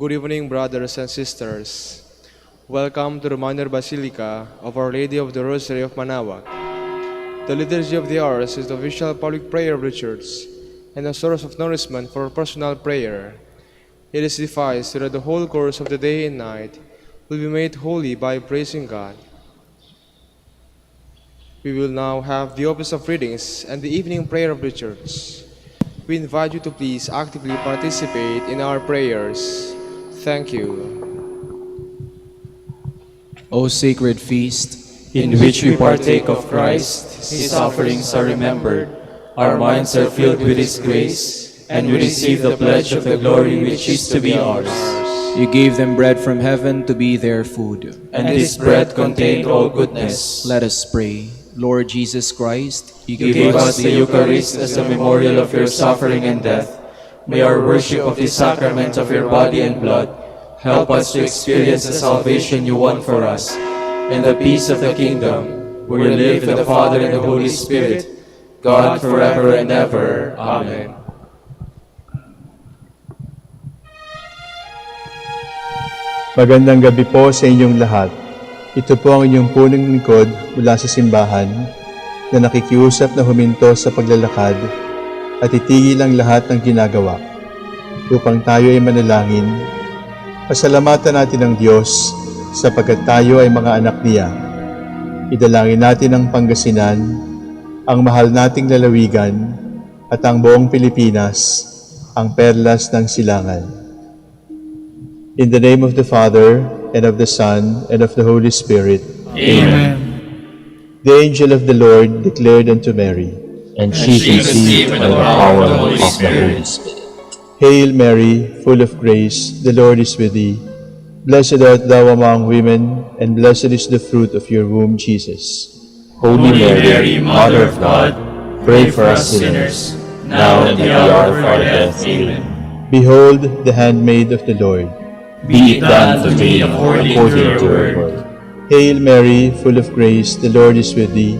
Good evening, brothers and sisters. Welcome to the Minor Basilica of Our Lady of the Rosary of Manaoag. The Liturgy of the Hours is the official public prayer of the Church and a source of nourishment for personal prayer. It is devised so that the whole course of the day and night will be made holy by praising God. We will now have the office of readings and the evening prayer of the Church. We invite you to please actively participate in our prayers. Thank you. O sacred feast, in which we partake of Christ, His offerings are remembered, our minds are filled with His grace, and we receive the pledge of the glory which is to be ours. You gave them bread from heaven to be their food, And this bread contained all goodness. Let us pray. Lord Jesus Christ, You gave us the Eucharist as a memorial of your suffering and death. May our worship of the sacrament of your body and blood help us to experience the salvation you won for us, and the peace of the kingdom, where you live with the Father and the Holy Spirit, God forever and ever. Amen. Magandang gabi po sa inyong lahat. Ito po ang inyong punong lingkod mula sa simbahan na nakikiusap na huminto sa paglalakad at itigil ang lahat ng ginagawa upang tayo ay manalangin. Pasalamatan natin ang Diyos sapagkat tayo ay mga anak niya. Idalangin natin ang Pangasinan, ang mahal nating lalawigan at ang buong Pilipinas, ang perlas ng silangan. In the name of the Father, and of the Son, and of the Holy Spirit. Amen. The angel of the Lord declared unto Mary, and she conceived by the power of the Holy Spirit. Hail Mary, full of grace, the Lord is with thee. Blessed art thou among women, and blessed is the fruit of your womb, Jesus. Holy Mary, Mother of God, pray for us sinners, now and at the hour of our death. Amen. Behold, the handmaid of the Lord. Be it done to me according to your word. Hail Mary, full of grace, the Lord is with thee.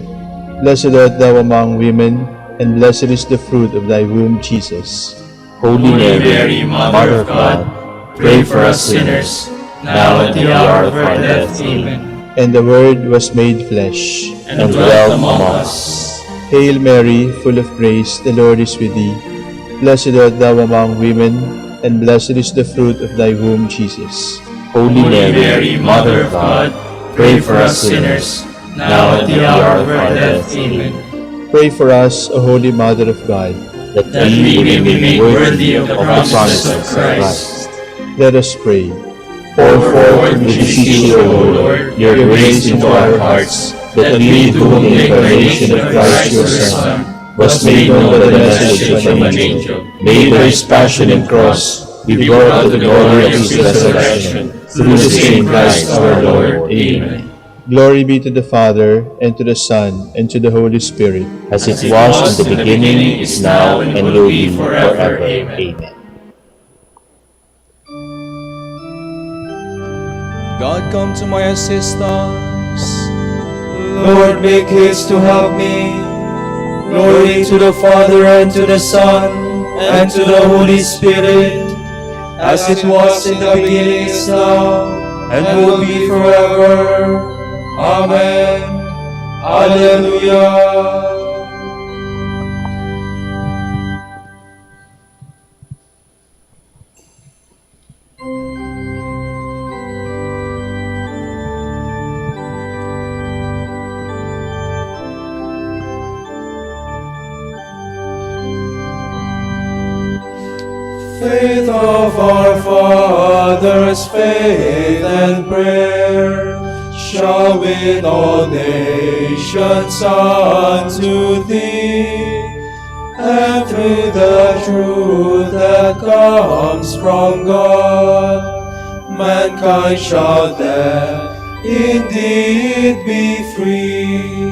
Blessed art thou among women, and blessed is the fruit of thy womb, Jesus. Holy Mary, Mother of God, pray for us sinners, now and at the hour of our death. Amen. And the Word was made flesh, And dwelt among us. Hail Mary, full of grace, the Lord is with thee. Blessed art thou among women, and blessed is the fruit of thy womb, Jesus. Holy Mary, Mother of God, pray for us sinners, now and at the hour of our death. Amen. Pray for us, O Holy Mother of God. That we may be made worthy of the promises of Christ. Let us pray. Pour forth with beseech you, O Lord, your grace into our hearts, that we, to whom the incarnation of Christ your Son was made known by the message of an angel, made by his passion and cross, be brought to the glory of his resurrection, through the same Christ our Lord. Amen. Glory be to the Father, and to the Son, and to the Holy Spirit. As it was in the beginning, is now, and will be forever. Amen. God, come to my assistance. Lord, make haste to help me. Glory to the Father, and to the Son, and to the Holy Spirit, as it was in the beginning, is now, and will be forever. Amen. Alleluia. Faith of our fathers, faith and prayer, shall win all nations unto thee. And through the truth that comes from God, mankind shall then indeed be free.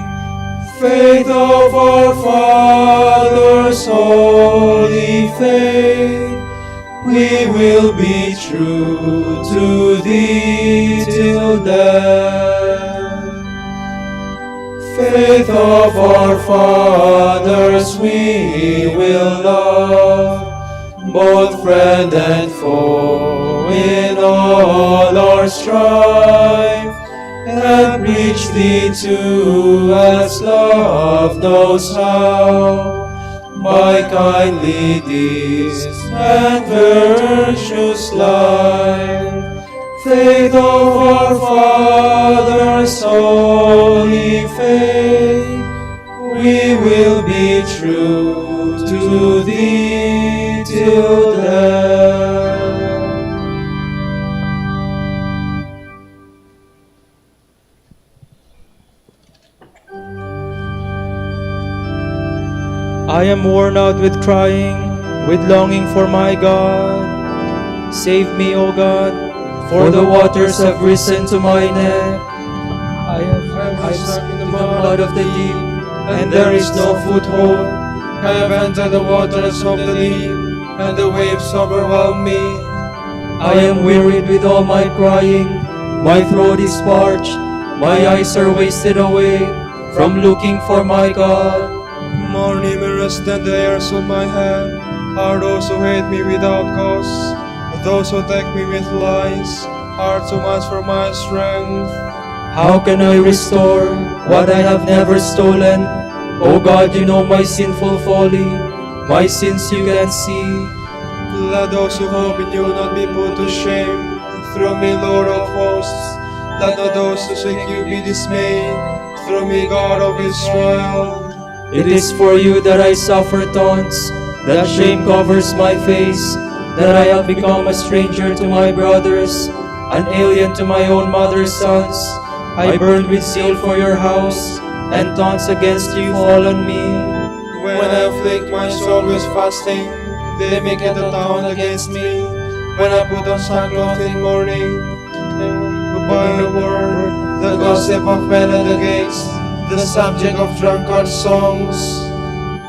Faith of our fathers, holy faith, we will be true to thee till death. Faith of our fathers we will love, both friend and foe, in all our strife, and reach thee to as love knows how. By kindly deeds and virtuous life, faith of our fathers, holy faith, we will be true to thee till death. I am worn out with crying, with longing for my God. Save me, O God, For the waters have risen to my neck. I I am stuck in the mud of the deep, and there is no foothold. I have entered the waters of the deep, and the waves overwhelm me. I am wearied with all my crying, my throat is parched, my eyes are wasted away from looking for my God. More numerous than the hairs of my head are those who hate me without cause. Those who take me with lies are too much for my strength. How can I restore what I have never stolen? O God, you know my sinful folly, my sins you can see. Let those who hope in you not be put to shame. Through me, Lord of hosts, let not those who seek you be dismayed. Through me, God of Israel. It is for you that I suffer taunts, that shame covers my face, that I have become a stranger to my brothers, an alien to my own mother's sons. I burn with zeal for your house, and taunts against you fall on me. When I afflict my soul with fasting, they make it a taunt against me. When I put on sackcloth in mourning, by a word, the gossip of men at the gates, the subject of drunkard songs.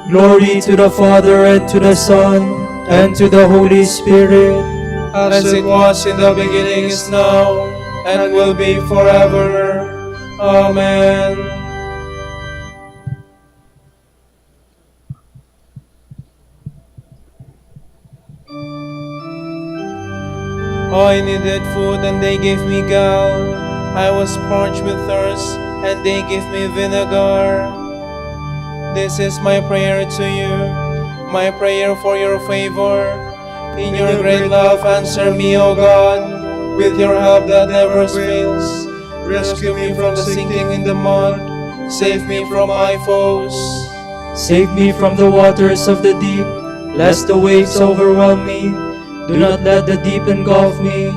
Glory to the Father, and to the Son, and to the Holy Spirit. As it was in the beginning, is now, and will be forever. Amen. I needed food, and they gave me gall. I was parched with thirst, and they gave me vinegar. This is my prayer to you, my prayer for your favor. In your great love, answer me, O God, with your help that never fails. Rescue me from sinking in the mud, save me from my foes. Save me from the waters of the deep, lest the waves overwhelm me. Do not let the deep engulf me,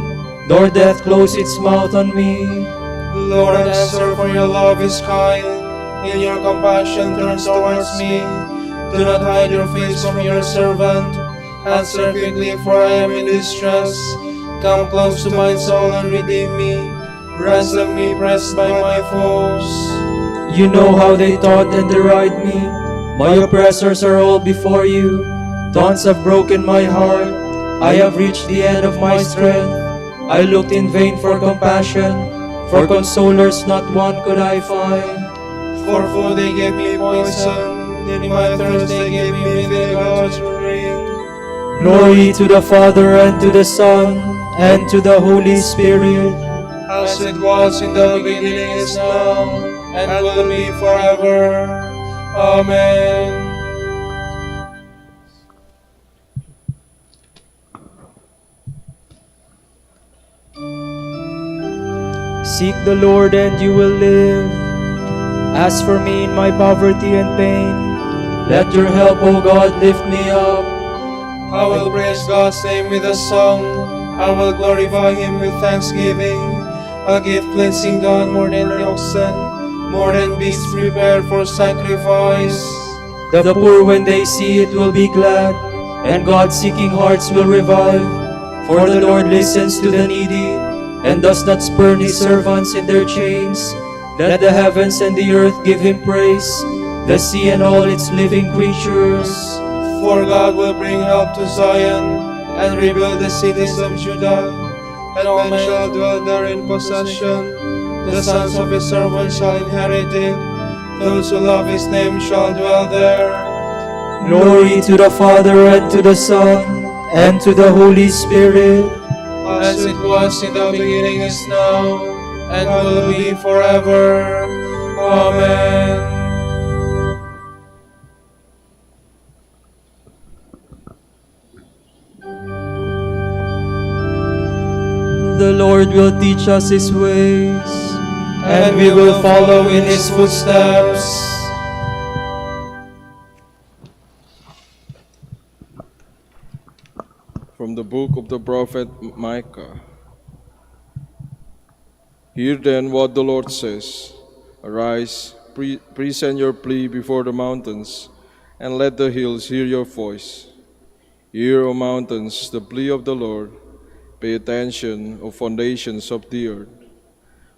nor death close its mouth on me. Lord, answer, for your love is kind. In your compassion turns towards me. Do not hide your face from your servant. Answer quickly, for I am in distress. Come close to my soul and redeem me. Ransom me, pressed by my foes. You know how they taunt and deride me. My oppressors are all before you. Taunts have broken my heart. I have reached the end of my strength. I looked in vain for compassion. For consolers not one could I find. For food they gave me poison, in my thirst they gave me vinegar to drink. Glory to the Father, and to the Son, and to the Holy Spirit. As it was in the beginning, is now, and will be forever. Amen. Seek the Lord and you will live. As for me in my poverty and pain, Let your help, O God, lift me up. I will praise God's name with a song. I will glorify Him with thanksgiving. I'll give cleansing God more than oxen, more than beasts prepared for sacrifice. The poor, when they see it, will be glad, and God-seeking hearts will revive. For the Lord listens to the needy, and does not spurn His servants in their chains. Let the heavens and the earth give Him praise, the sea and all its living creatures. For God will bring help to Zion, and rebuild the cities of Judah, and all men shall dwell there in possession. The sons of His servants shall inherit it. Those who love His name shall dwell there. Glory to the Father, and to the Son, and to the Holy Spirit. as it was in the beginning, is now, and will be forever. Amen. The Lord will teach us His ways, And we will follow in His footsteps. From the book of the prophet Micah. Hear then what the Lord says. Arise, present your plea before the mountains, and let the hills hear your voice. Hear, O mountains, the plea of the Lord. Pay attention, O foundations of the earth.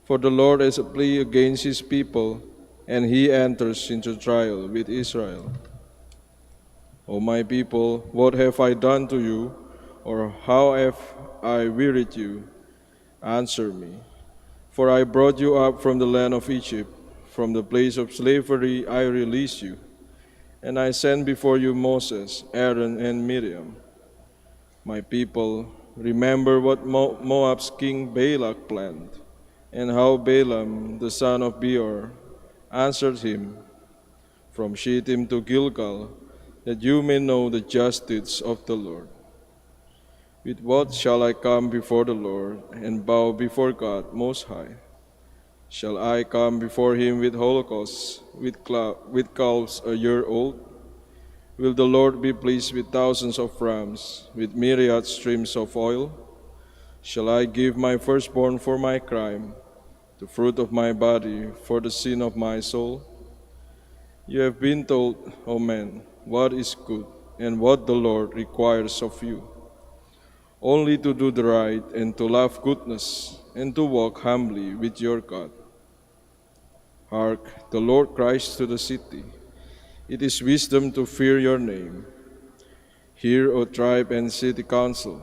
For the Lord has a plea against His people, and He enters into trial with Israel. O my people, what have I done to you, or how have I wearied you? Answer me. For I brought you up from the land of Egypt, from the place of slavery I released you, and I sent before you Moses, Aaron, and Miriam. My people, remember what Moab's king Balak planned, and how Balaam, the son of Beor, answered him from Shittim to Gilgal, that you may know the justice of the Lord. With what shall I come before the Lord and bow before God Most High? Shall I come before Him with holocausts, with calves a year old? Will the Lord be pleased with thousands of rams, with myriad streams of oil? Shall I give my firstborn for my crime, the fruit of my body for the sin of my soul? You have been told, O man, what is good, and what the Lord requires of you. Only to do the right, and to love goodness, and to walk humbly with your God. Hark, the Lord cries to the city. It is wisdom to fear your name. Hear, O tribe and city council,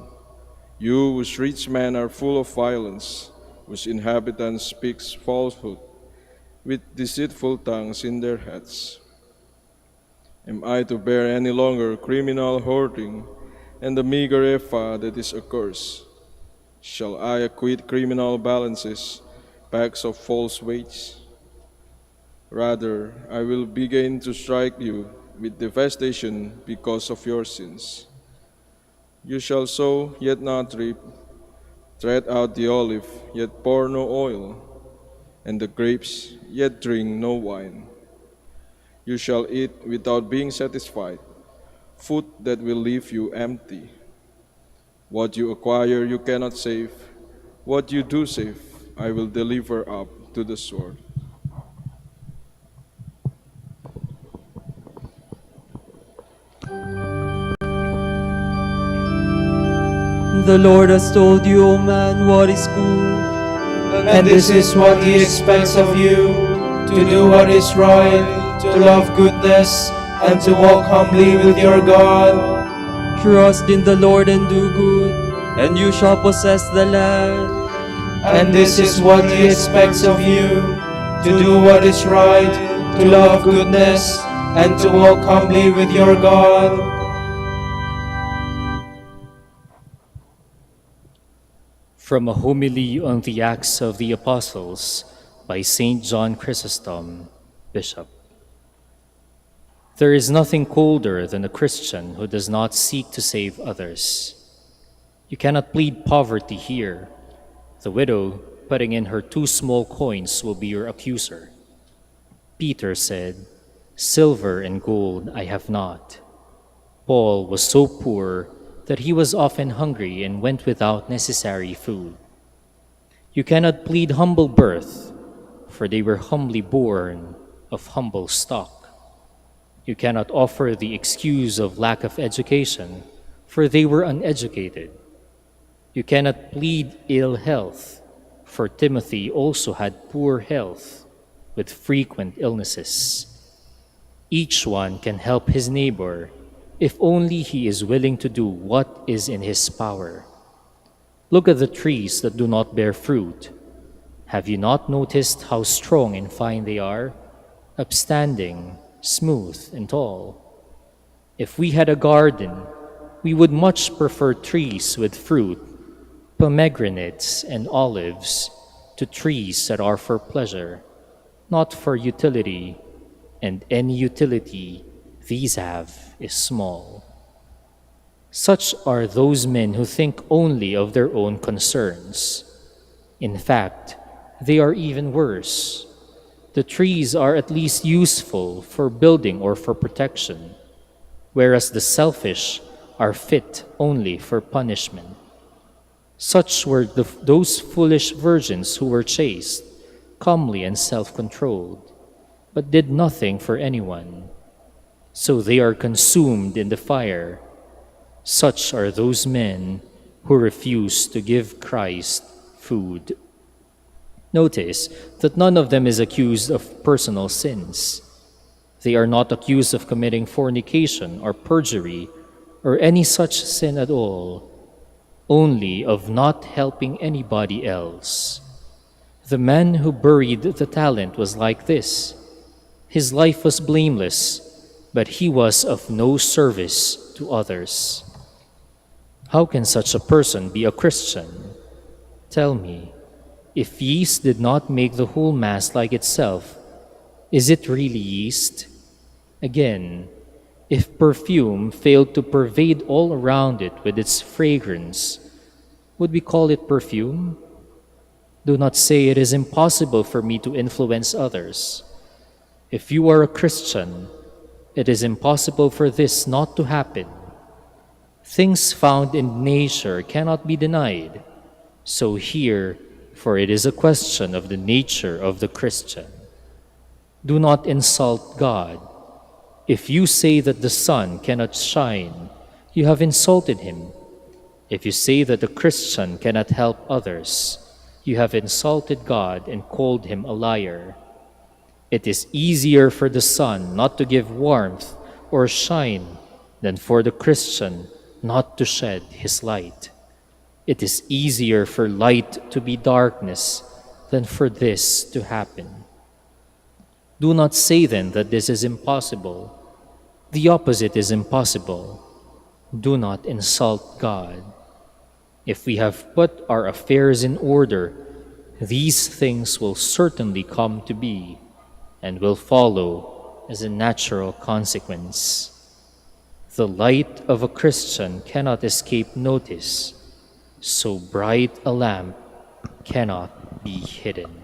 you whose rich men are full of violence, whose inhabitants speak falsehood, with deceitful tongues in their heads. Am I to bear any longer criminal hoarding, and the meager ephah that is a curse? Shall I acquit criminal balances, bags of false weights? Rather, I will begin to strike you with devastation because of your sins. You shall sow, yet not reap, tread out the olive, yet pour no oil, and the grapes, yet drink no wine. You shall eat without being satisfied, food that will leave you empty. What you acquire you cannot save. What you do save, I will deliver up to the sword. The Lord has told you, O man, what is good. And this is what He expects of you, to do what is right, to love goodness, and to walk humbly with your God. Trust in the Lord and do good, and you shall possess the land. And this is what He expects of you, to do what is right, to love goodness, and to walk humbly with your God. From a homily on the Acts of the Apostles by St. John Chrysostom, Bishop. There is nothing colder than a Christian who does not seek to save others. You cannot plead poverty here. The widow, putting in her 2 small coins, will be your accuser. Peter said, "Silver and gold I have not." Paul was so poor that he was often hungry and went without necessary food. You cannot plead humble birth, for they were humbly born of humble stock. You cannot offer the excuse of lack of education, for they were uneducated. You cannot plead ill health, for Timothy also had poor health, with frequent illnesses. Each one can help his neighbor, if only he is willing to do what is in his power. Look at the trees that do not bear fruit. Have you not noticed how strong and fine they are, upstanding, smooth, and tall? If we had a garden, we would much prefer trees with fruit, pomegranates and olives to trees that are for pleasure, not for utility, and any utility these have is small. Such are those men who think only of their own concerns. In fact, they are even worse. The trees are at least useful for building or for protection, whereas the selfish are fit only for punishment. Such were those foolish virgins who were chaste, comely, and self-controlled, but did nothing for anyone. So they are consumed in the fire. Such are those men who refuse to give Christ food. Notice that none of them is accused of personal sins. They are not accused of committing fornication or perjury or any such sin at all, only of not helping anybody else. The man who buried the talent was like this. His life was blameless, but he was of no service to others. How can such a person be a Christian? Tell me, if yeast did not make the whole mass like itself, is it really yeast? Again, if perfume failed to pervade all around it with its fragrance, would we call it perfume? Do not say it is impossible for me to influence others. If you are a Christian, it is impossible for this not to happen. Things found in nature cannot be denied. So here, for it is a question of the nature of the Christian. Do not insult God. If you say that the sun cannot shine, you have insulted him. If you say that the Christian cannot help others, you have insulted God and called him a liar. It is easier for the sun not to give warmth or shine than for the Christian not to shed his light. It is easier for light to be darkness than for this to happen. Do not say then that this is impossible. The opposite is impossible. Do not insult God. If we have put our affairs in order, these things will certainly come to be and will follow as a natural consequence. The light of a Christian cannot escape notice, so bright a lamp cannot be hidden.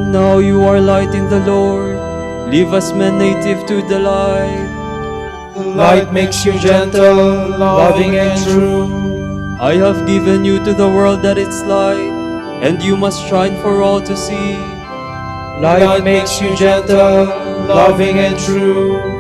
Now you are light in the Lord. Leave us men native to the light. Light makes you gentle, loving and true. I have given you to the world that its light, and you must shine for all to see. Light makes you gentle, loving and true.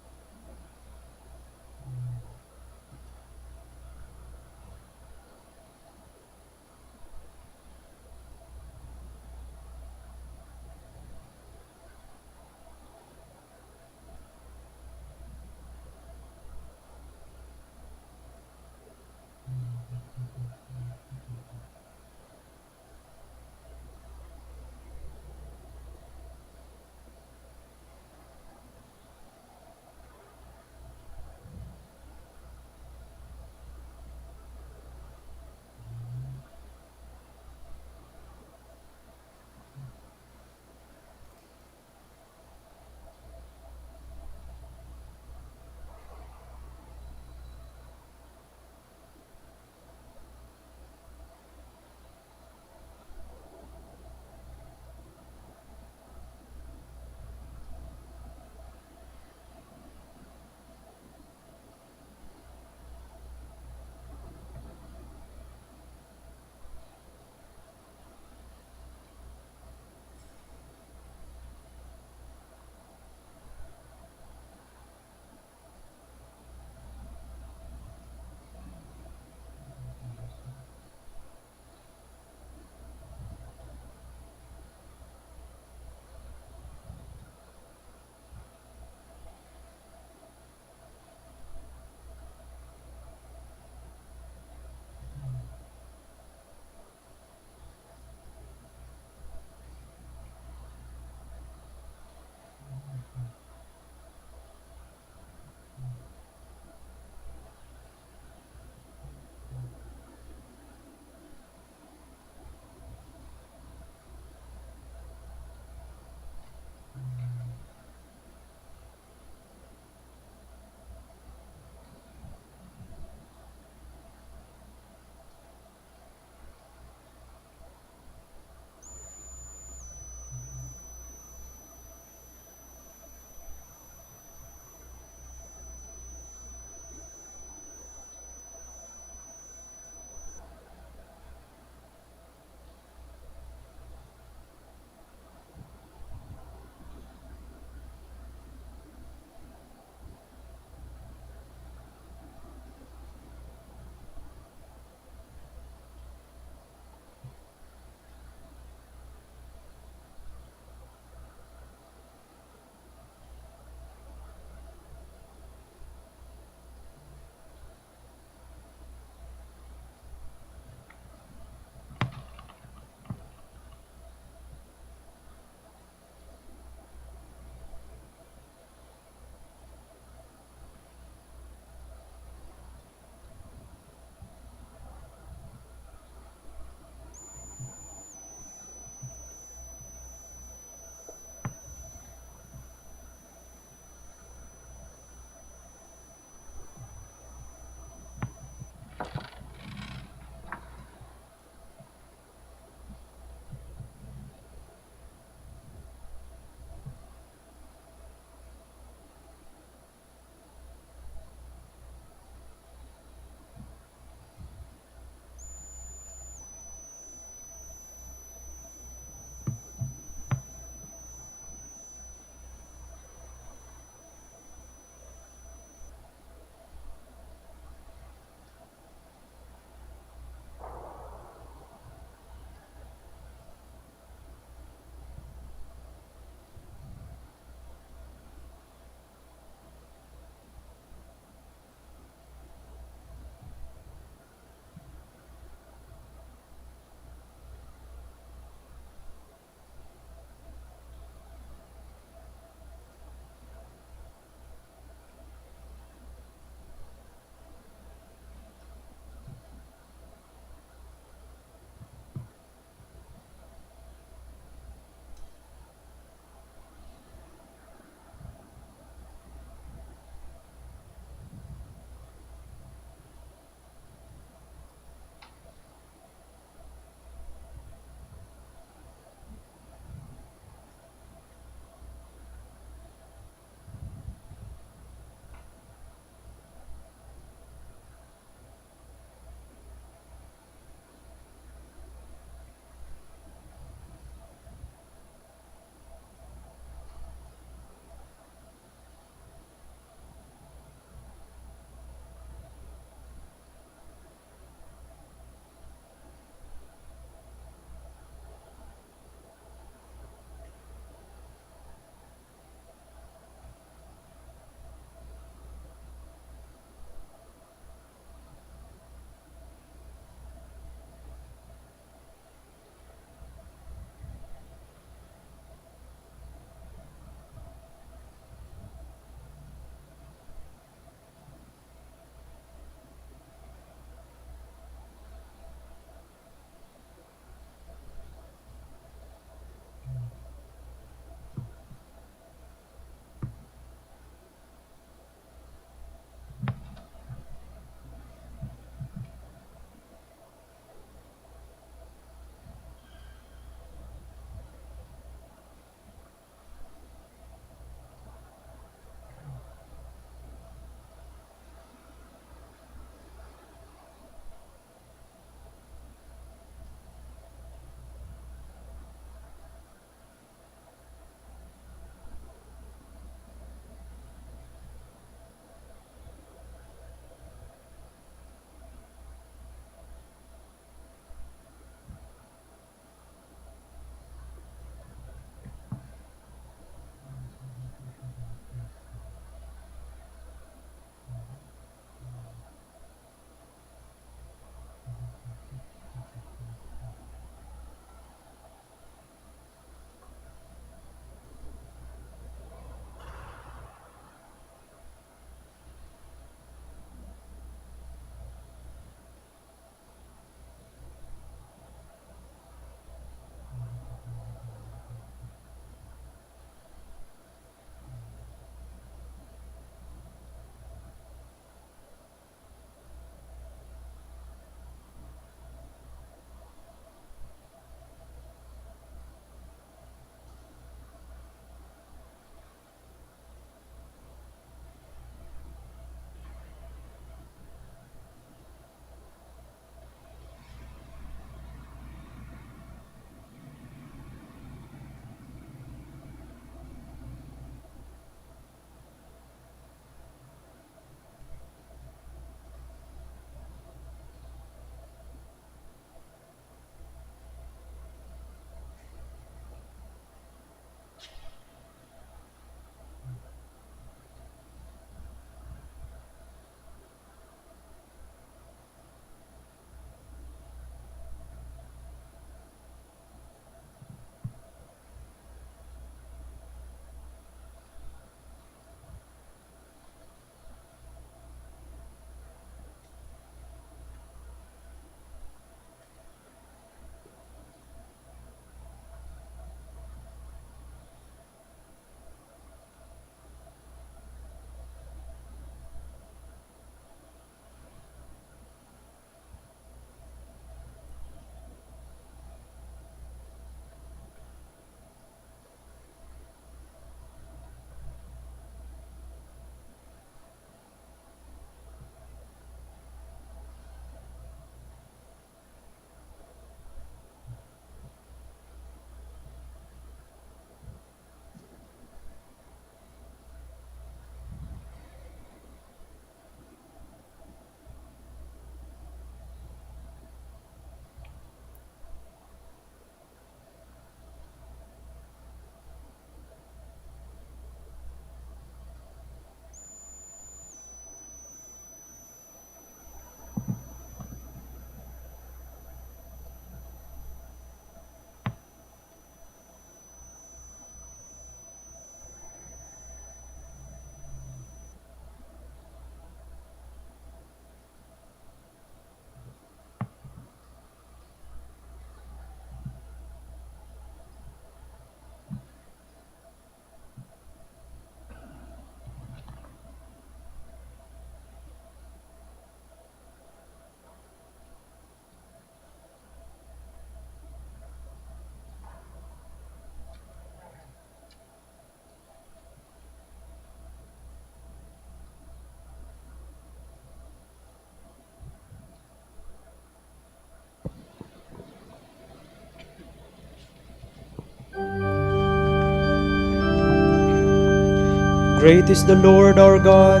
Great is the Lord our God,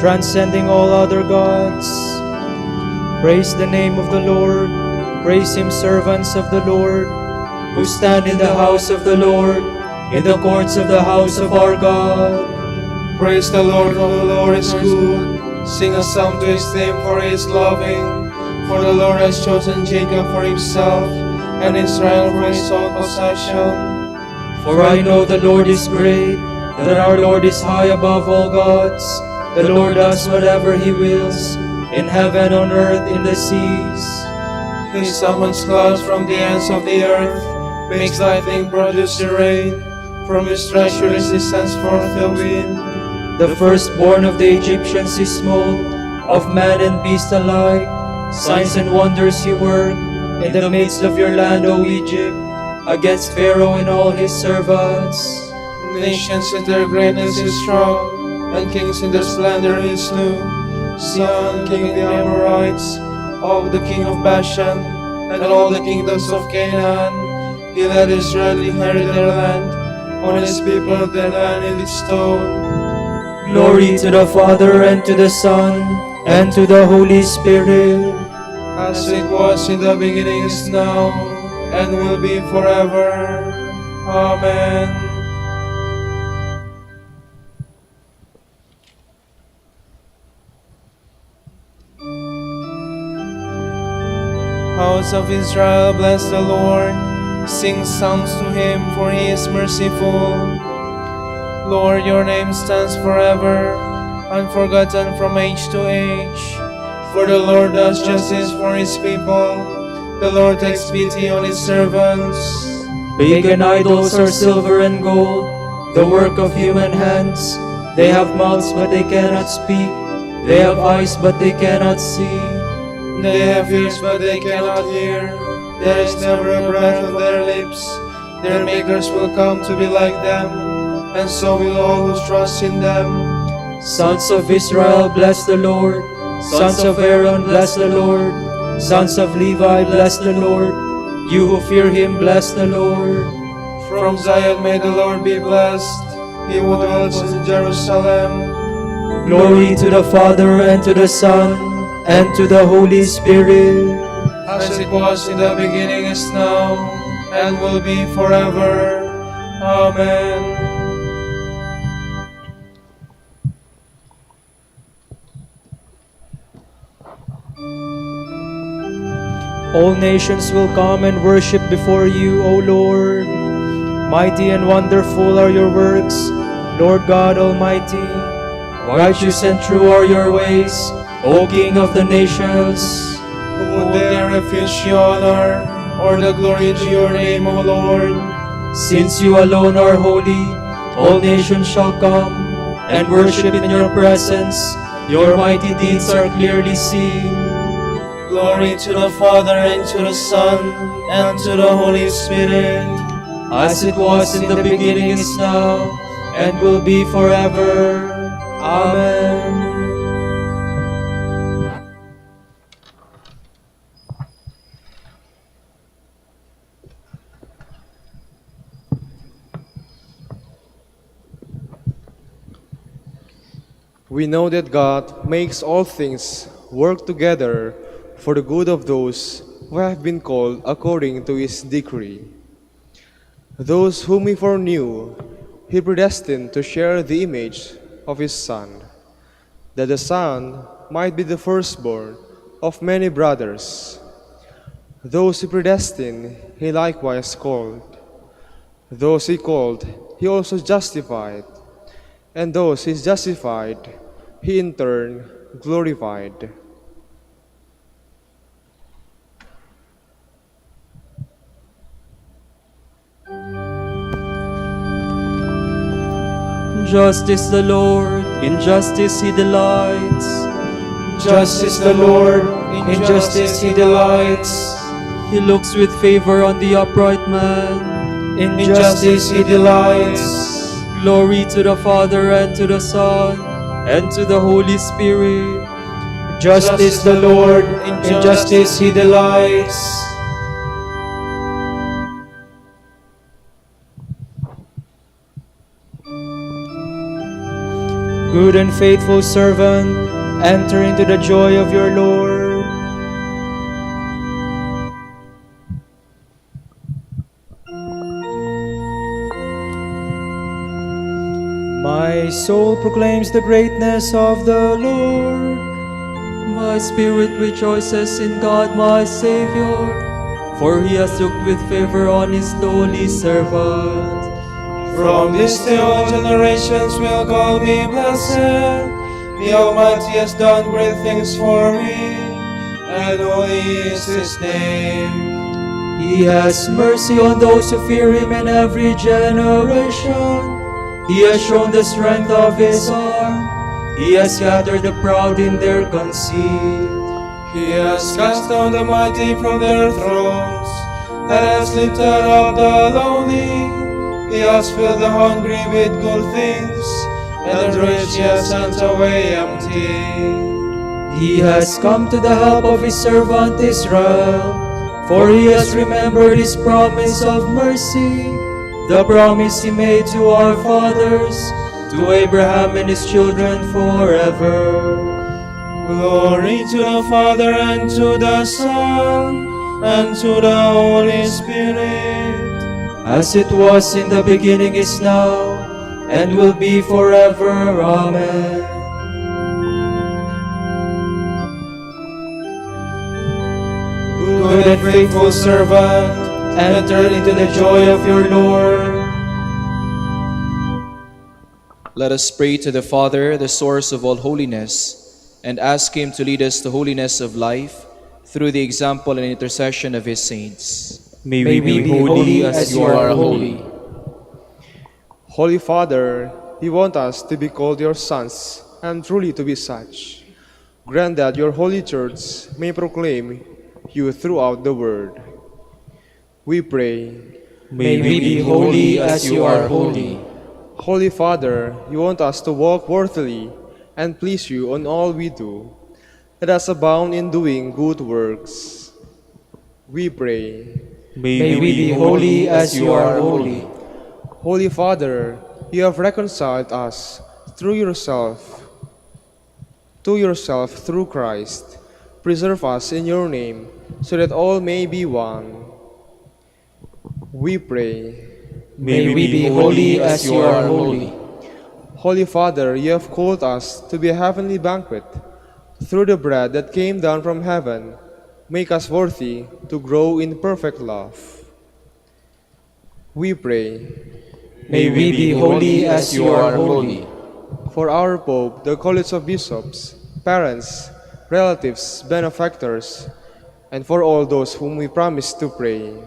transcending all other gods. Praise the name of the Lord. Praise him, servants of the Lord, who stand in the house of the Lord, in the courts of the house of our God. Praise the Lord, for the Lord is good. Sing a psalm to his name, for he is loving. For the Lord has chosen Jacob for himself, and Israel for his own possession. For I know the Lord is great, that our Lord is high above all gods. The Lord does whatever he wills, in heaven, on earth, in the seas. He summons clouds from the ends of the earth, makes lightning produce the rain. From his treasuries he sends forth the wind. The firstborn of the Egyptians he smote, of man and beast alike. Signs and wonders he worked in the midst of your land, O Egypt, against Pharaoh and all his servants. Nations in their greatness he struck, and kings in their splendor he slew. Sihon, king of the Amorites, Og the king of Bashan, and all the kingdoms of Canaan. He let Israel inherit their land, on his people their land he bestowed. Glory to the Father, and to the Son, and to the Holy Spirit. As it was in the beginning, is now, and will be forever. Amen. House of Israel, bless the Lord. Sing psalms to him, for he is merciful. Lord, your name stands forever, unforgotten from age to age. For the Lord does justice for his people. The Lord takes pity on his servants. Pagan idols are silver and gold, the work of human hands. They have mouths, but they cannot speak. They have eyes, but they cannot see. They have ears, but they cannot hear. There is never a breath of their lips. Their makers will come to be like them, and so will all who trust in them. Sons of Israel, bless the Lord. Sons of Aaron, bless the Lord. Sons of Levi, bless the Lord. You who fear him, bless the Lord. From Zion may the Lord be blessed, he who dwells in Jerusalem. Glory to the Father, and to the Son, and to the Holy Spirit. As it was in the beginning, is now, and will be forever. Amen. All nations will come and worship before you, O Lord. Mighty and wonderful are your works, Lord God Almighty. Righteous and true are your ways, O King of the nations. Who would dare refuse your honor, or the glory to your name, O Lord? Since you alone are holy, all nations shall come and worship in your presence. Your mighty deeds are clearly seen. Glory to the Father, and to the Son, and to the Holy Spirit. As it was in the beginning, is now, and will be forever. Amen. We know that God makes all things work together for the good of those who have been called according to his decree. Those whom he foreknew, he predestined to share the image of his Son, that the Son might be the firstborn of many brothers. Those he predestined, he likewise called. Those he called, he also justified. And those he justified, he in turn glorified. Just is the Lord, in justice he delights. Just is the Lord, in justice he delights. He looks with favor on the upright man. In justice he delights. Glory to the Father, and to the Son, and to the Holy Spirit. Just is the Lord, in justice he delights. good and faithful servant, enter into the joy of your Lord. My soul proclaims the greatness of the Lord. My spirit rejoices in God my Savior, for he has looked with favor on his lowly servant. From this day all generations will call me blessed. The Almighty has done great things for me, and holy is His name. He has mercy on those who fear him in every generation. He has shown the strength of his arm. He has scattered the proud in their conceit. He has cast down the mighty from their thrones, and has lifted up the lowly. He has filled the hungry with good things, and the rich He has sent away empty. He has come to the help of his servant Israel, for he has remembered his promise of mercy, the promise he made to our fathers, to Abraham and his children forever. Glory to the Father, and to the Son, and to the Holy Spirit. As it was in the beginning, is now, and will be forever. Amen. Good and faithful servant, enter into the joy of your Lord. Let us pray to the Father, the source of all holiness, and ask Him to lead us to holiness of life through the example and intercession of His saints. May we be holy as you are holy. Holy Father, you want us to be called your sons, and truly to be such. Grant that your holy church may proclaim you throughout the world. We pray. May we be holy as you are holy. Holy Father, you want us to walk worthily and please you on all we do. Let us abound in doing good works. We pray. May we be holy as you are holy. Holy Father, you have reconciled us through yourself, to yourself through Christ. Preserve us in your name, so that all may be one. We pray. May we be holy as you are holy. Holy Father, you have called us to be a heavenly banquet. Through the bread that came down from heaven, make us worthy to grow in perfect love. We pray. May we be holy as you are holy. For our Pope, the College of Bishops, parents, relatives, benefactors, and for all those whom we promise to pray.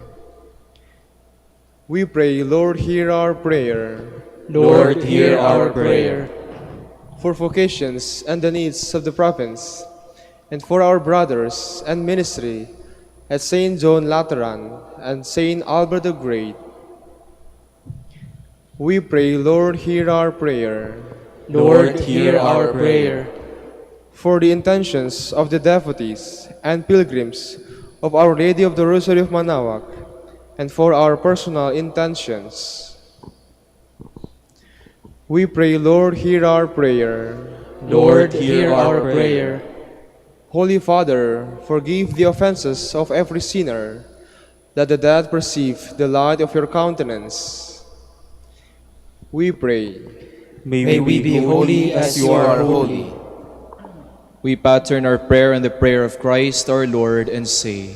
We pray, Lord, hear our prayer. Lord, hear our prayer. For vocations and the needs of the province, and for our brothers and ministry at St. John Lateran and St. Albert the Great. We pray, Lord, hear our prayer. Lord, hear our prayer. For the intentions of the devotees and pilgrims of Our Lady of the Rosary of Manaoag, and for our personal intentions. We pray, Lord, hear our prayer. Lord, hear our prayer. Holy Father, forgive the offenses of every sinner, that the dead perceive the light of your countenance. We pray. May we be holy as you are holy. We pattern our prayer on the prayer of Christ our Lord and say,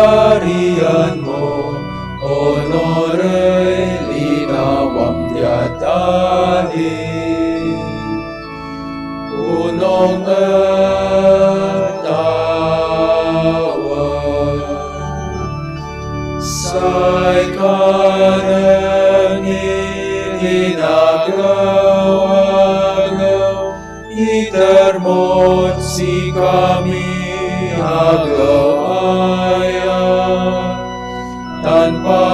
Panarian mo, honore linawang yatani. Unong tawan, say kanan itinagay. iter mo't si kami agawaya, tanpa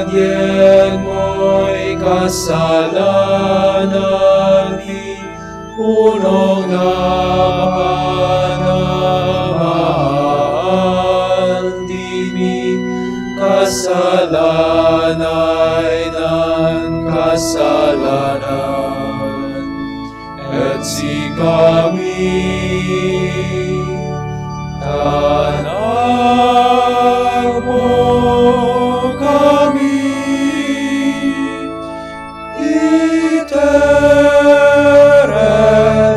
adyen mo'y kasalanan ni punong na panamaan, di mi kasalanay nan kasalanan, et si kami tanang mo kami itere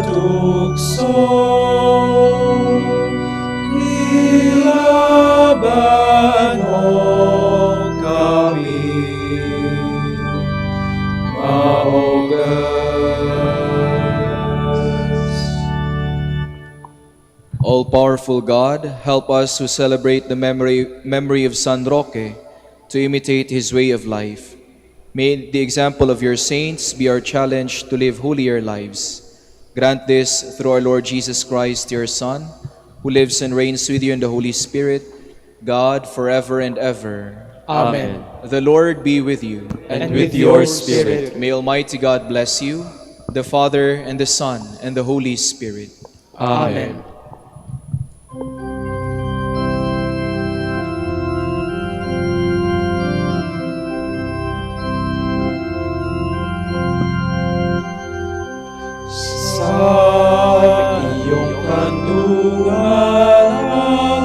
tukso, ilaban mo kami maogas. All-powerful God, help us who celebrate the memory of San Roque to imitate his way of life. May the example of your saints be our challenge to live holier lives. Grant this through our Lord Jesus Christ, your Son, who lives and reigns with you in the Holy Spirit, God, forever and ever. Amen. The Lord be with you. And with your spirit. May Almighty God bless you, the Father, and the Son, and the Holy Spirit. Amen. Sa iyong kandungan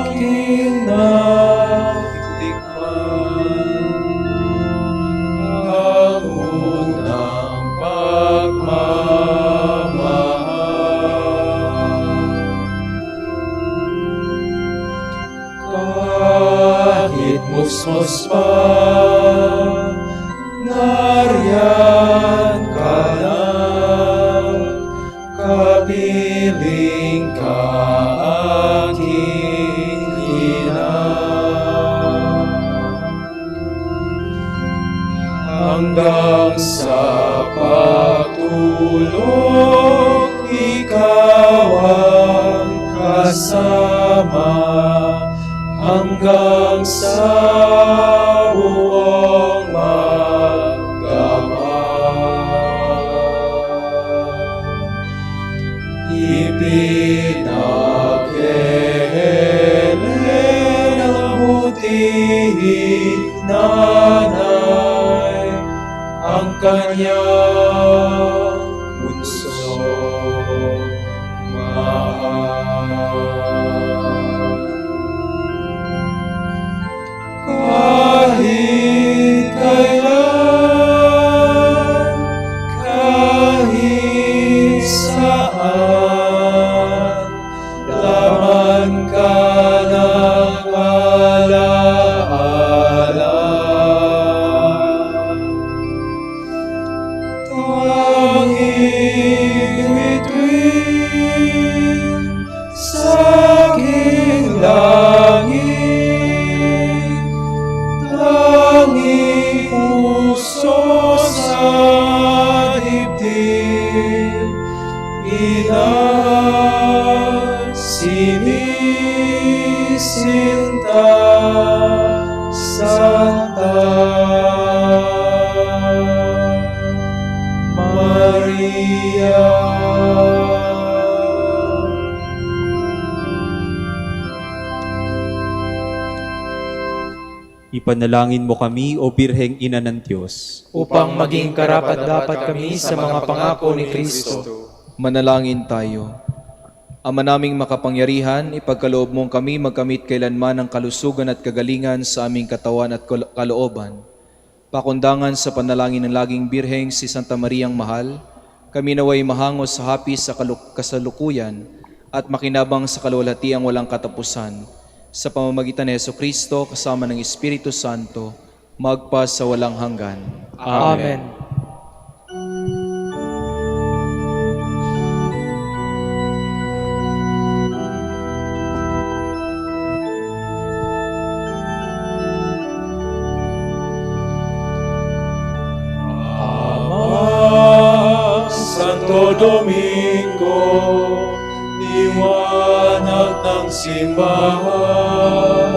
aking natikman ang unang pagmamahal. Kahit musmos pa, nariyan ka na. Kapiling ka aking ina, hanggang sa pagtulog ikaw ang kasama, hanggang sa buong ipinaghelen ang butihing nanay, ang kanyang bunsong mahal. Kahit kailan, kahit saan, laman ka ng alaala. Tanging bituin sa aking langit, tanging puso sa dibdib, sinisinta Santa Maria. Ipanalangin mo kami, O Birheng Ina ng Diyos, Upang maging karapat-dapat kami sa mga pangako ni Kristo. Manalangin tayo. Ama naming makapangyarihan, ipagkaloob mong kami magkamit kailanman ng kalusugan at kagalingan sa aming katawan at kalooban. Pakundangan sa panalangin ng laging Birheng si Santa Mariang Mahal, kami naway mahangos sa hapis sa kasalukuyan at makinabang sa kaluwalhatiang walang katapusan. Sa pamamagitan ni Jesucristo kasama ng Espiritu Santo, magpa sa walang hanggan. Amen. Ama, Santo Domingo, simbahan,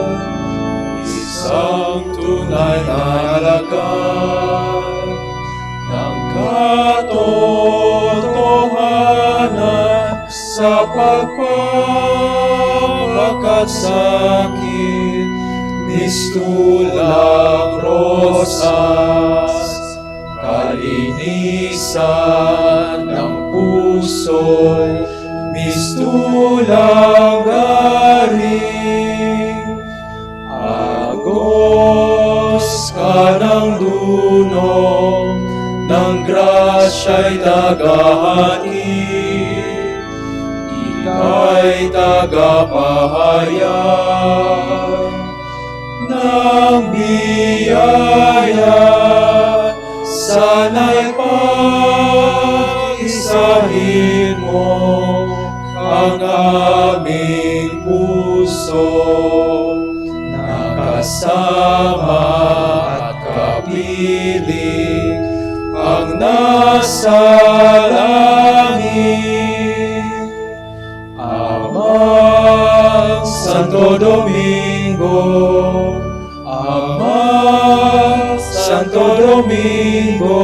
isang tunay na alagad ng katotohanan sa pagpapagkasakit, mistulang rosas, kalinisan ng puso'y mistulang galing. Agos ka ng dunong ng grasya'y tagahatid, ika'y tagapahayag ng biyaya. Sana'y pag-isahin mo ang aming puso, nakasama at kapiling ang nasa langit. Amang Santo Domingo, Amang Santo Domingo,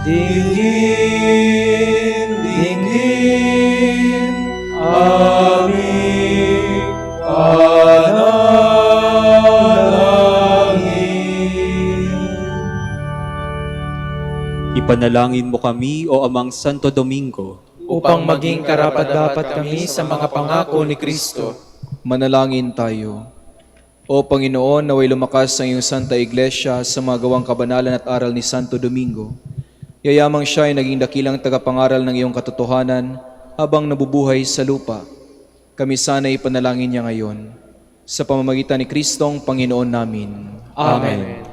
dinggin, dinggin, aming panalangin. Ipanalangin mo kami, O Amang Santo Domingo, upang maging karapat-dapat kami sa mga pangako ni Kristo. Manalangin tayo. O Panginoon, naway lumakas ang iyong Santa Iglesia sa mga gawang kabanalan at aral ni Santo Domingo. Yayamang siya ay naging dakilang tagapangaral ng iyong katotohanan habang nabubuhay sa lupa. Kami sana ipanalangin niya ngayon. Sa pamamagitan ni Kristong Panginoon namin. Amen.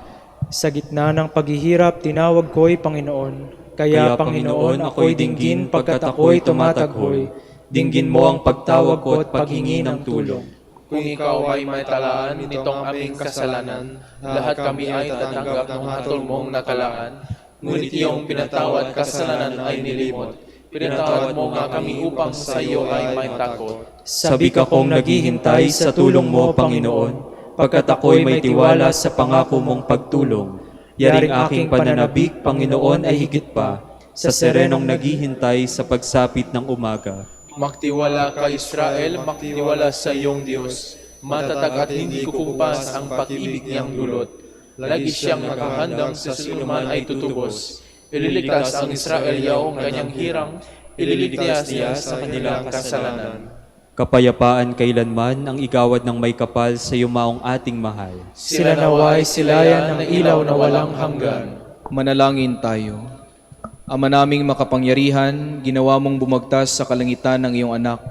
Sa gitna ng paghihirap, tinawag ko'y Panginoon. Kaya Panginoon, ako'y dinggin pagkat ako'y tumataghoy. Dinggin mo ang pagtawag ko at paghingi ng tulong. Kung ikaw ay may talaan nitong aming kasalanan, lahat kami ay tatanggap ng hatol mong nakalaan. Ngunit iyong pinatawad kasalanan ay nilimot. Pinatawad mo nga kami upang sa iyo ay may takot. sabi ka kong naghihintay sa tulong mo, Panginoon, pagkat ako'y may tiwala sa pangako mong pagtulong. Yaring aking pananabik, Panginoon, ay higit pa sa serenong naghihintay sa pagsapit ng umaga. Magtiwala ka, Israel, magtiwala sa iyong Diyos. Matatag at hindi kukumpas ang pag-ibig niyang dulot. Lagi siyang nakahandang sa sinuman ay tutubos. Ililigtas ang Israel yaong kanyang hirang, ililigtas niya sa kanilang kasalanan. Kapayapaan kailanman ang igawad ng may kapal sa yumaong ating mahal. Sila naway silayan ng ilaw na walang hanggan. Manalangin tayo. Ama naming makapangyarihan, ginawa mong bumagtas sa kalangitan ng iyong anak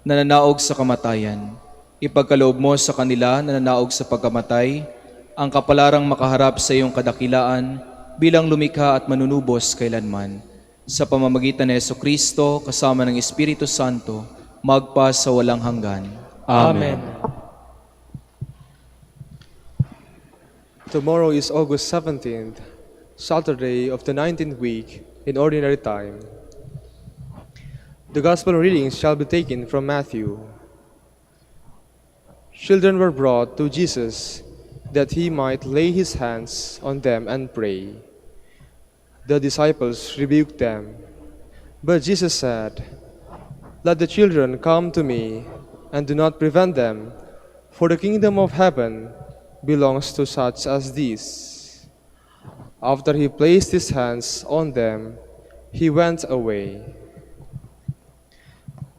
na nanaog sa kamatayan. Ipagkaloob mo sa kanila na nanaog sa pagkamatay, ang kapalarang makaharap sa iyong kadakilaan bilang lumikha at manunubos kailanman. Sa pamamagitan ni Jesucristo, kasama ng Espiritu Santo, magpa sa walang hanggan. Amen. Tomorrow is August 17th, Saturday of the 19th week in Ordinary Time. The Gospel readings shall be taken from Matthew. Children were brought to Jesus that he might lay his hands on them and pray. The disciples rebuked them, but Jesus said, "Let the children come to me, and do not prevent them, for the kingdom of heaven belongs to such as these." After he placed his hands on them, he went away.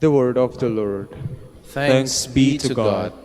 The word of the Lord. Thanks be to God.